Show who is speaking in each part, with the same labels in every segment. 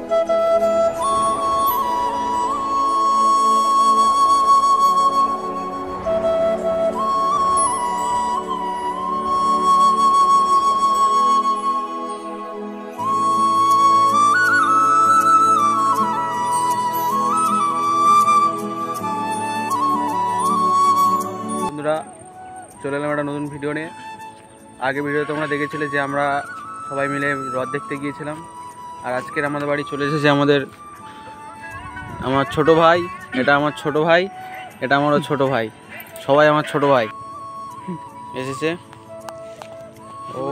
Speaker 1: চলে এলাম একটা নতুন ভিডিও নিয়ে। আগে ভিডিও তোমরা দেখেছিলে যে আমরা সবাই মিলে হ্রদ দেখতে গিয়েছিলাম, আর আজকের আমাদের বাড়ি চলে এসেছে আমার ছোট ভাই। এটা আমার ছোট ভাই, এটা আমারও ছোট ভাই, সবাই আমার ছোট ভাই এসেছে। ও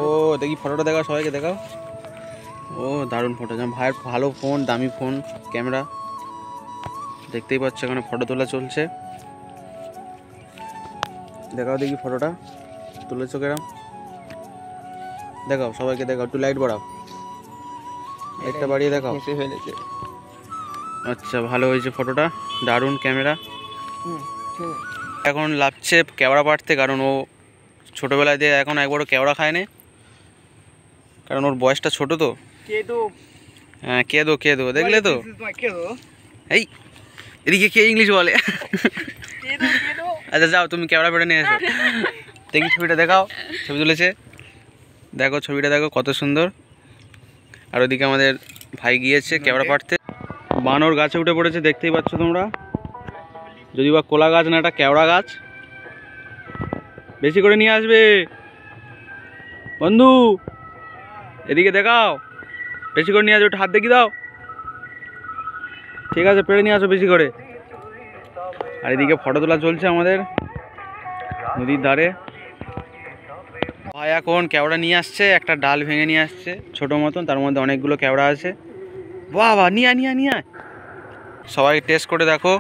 Speaker 1: দেখি ফটোটা দেখাও, সবাইকে দেখাও। ও দারুণ ফটো, যেমন ভাইয়ের ভালো ফোন, দামি ফোন, ক্যামেরা দেখতেই পাচ্ছ, এখানে ফটো তোলা চলছে। দেখাও দেখি ফটোটা তুলেছো কেরাম, দেখাও সবাইকে, দেখাও একটু লাইট বাড়াও, লাইটটা বাড়িয়ে দেখাও। আচ্ছা ভালো হয়েছে ফটোটা, দারুণ ক্যামেরা। এখন লাভছে ক্যামেরা পাড়তে, কারণ ও ছোটোবেলায় দিয়ে এখন একবারও ক্যামেরা খায়নি, কারণ ওর বয়সটা ছোটো তো। হ্যাঁ কেদো দেখলে তো, এই এদিকে কে ইংলিশ বলে। আচ্ছা যাও তুমি ক্যামেরা পেটে নিয়ে এসো, দেখি ছবিটা দেখাও। ছবি তুলেছে, দেখো ছবিটা দেখো কত সুন্দর। আর ওদিকে আমাদের ভাই গিয়েছে ক্যামেরা পাড়তে, বানর গাছে উঠে পড়েছে, দেখতেই পাচ্ছ তোমরা। যদি বা কোলা গাছ না, এটা কেওড়া গাছ। বেশি করে নিয়ে আসবে বন্ধু, এদিকে দেখাও, বেশি করে নিয়ে আসবে, একটু হাত দেখি দাও। ঠিক আছে পেড়ে নিয়ে আসো বেশি করে। আর এদিকে ফটো তোলা চলছে আমাদের নদীর ধারে। ভাই এখন কেওড়া নিয়ে আসছে, একটা ডাল ভেঙে নিয়ে আসছে ছোটো মতন, তার মধ্যে অনেকগুলো কেওড়া আছে। বাহ নিয়ে সবাই টেস্ট করে দেখো।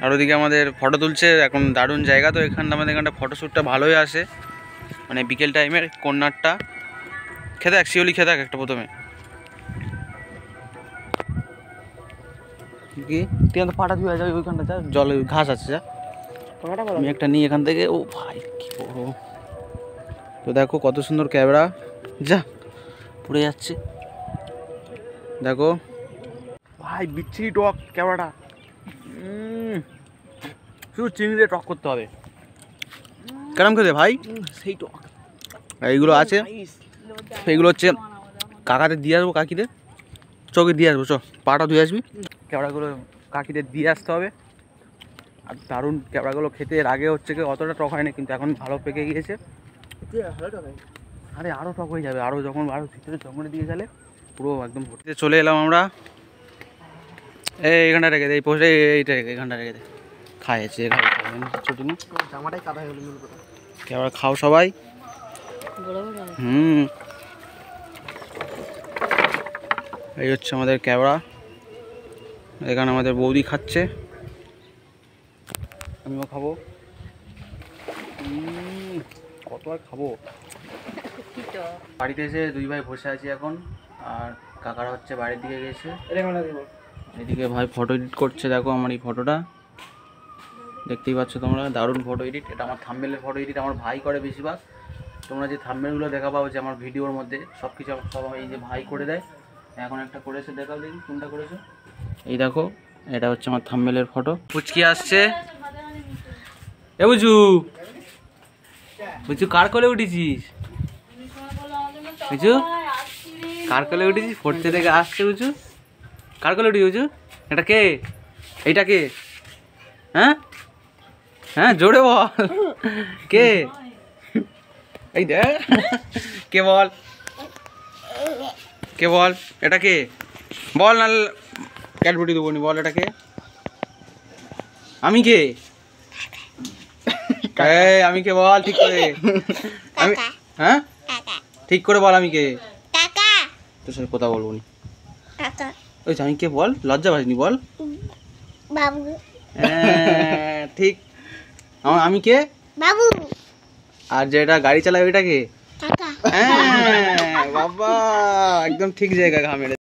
Speaker 1: আর ওদিকে আমাদের ফটো তুলছে, এখন দারুণ জায়গা তো আমাদের এখানটা ফটোশ্যুটটা ভালোই আসে, মানে বিকেল টাইমের কর্নারটা। খেতে এক শিওলি খেতে একটা প্রথমে কি তুই তো পাটা ধুয়ে যাবে, ওইখানটা যা জলে ঘাস আছে, যা আমি একটা নিই এখান থেকে। ও ভাই কি বড়, তো দেখো কত সুন্দর ক্যামেরা, যা পড়ে যাচ্ছে দেখো ভাই, বিচ্ছিরি টক ক্যামেরাটা, শুধু চিনি দিয়ে টক করতে হবে। কেরম খেতে ভাই, সেই টক। এইগুলো আছে, এইগুলো হচ্ছে কাকাদের দিয়ে আসবো, কাকিদের চোখে দিয়ে আসবো, চ পাটা ধুয়ে আসবি। ক্যাবড়াগুলো কাকিদের দিয়ে আসতে হবে। আর দারুণ ক্যাবড়াগুলো খেতে, এর আগে হচ্ছে কি অতটা টক হয়নি, কিন্তু এখন ভালো পেকে গিয়েছে। আরে আরও টক হয়ে যাবে, আরও যখন আরও ভিতরে জঙ্গলে দিয়ে গেলে পুরো একদম ভর্তিতে চলে এলাম আমরা। এইখানটা রেখে দে, এই পোস্টে এইটা রেখে এখানটা রেখে দে, খাইছে ছোটো নি জামাটাই কাদা হয়ে গেল। ক্যাবড়া খাও সবাই। এই হচ্ছে আমাদের ক্যাবড়া, এখানে আমাদের বৌদি খাচ্ছে, আমিও খাবো। কত আর খাবো। বাড়িতে এসে দুই ভাই বসে আছি এখন, আর কাকারা হচ্ছে বাড়ির দিকে গেছে। এদিকে ভাই ফটো এডিট করছে, দেখো আমার এই ফটোটা দেখতেই পাচ্ছ তোমরা, দারুণ ফটো এডিট। এটা আমার থাম্বনেলের ফটো এডিট আমার ভাই করে বেশিরভাগ। তোমরা যে থাম্বনেলগুলো দেখা পাও যে আমার ভিডিওর মধ্যে, সব কিছু সব এই যে ভাই করে দেয়। এখন একটা করেছে, দেখাও দেখি কোনটা করেছে। এই দেখো এটা হচ্ছে আমার থাম্বনেলের ফটো। পুচকি আসছে, এ বুঝু বুঝু কার কোলে উঠেছিস, বুঝু কার কোলে উঠেছিস, পড়তে থেকে আসছে বুঝু, কার কোলে উঠি বুঝু, এটা কে, এইটা কে, হ্যাঁ হ্যাঁ জোরে বল কে, এই দেখ কে বল, কে বল এটা কে, বল না ক্যাডবেরি দেবো নি, বল এটা কে, আমি কে, আমি কে বল ঠিক করে, আমি হ্যাঁ ঠিক করে বল, আমি কে, তোর সাথে কথা বলবো নি, ওই আমি কে বল, লজ্জা পাসনি বল, হ্যাঁ ঠিক, আমি কে বাবু, আর যেটা গাড়ি চালাবে এটা কে, হ্যাঁ বাবা একদম ঠিক জায়গা ঘা মেরে।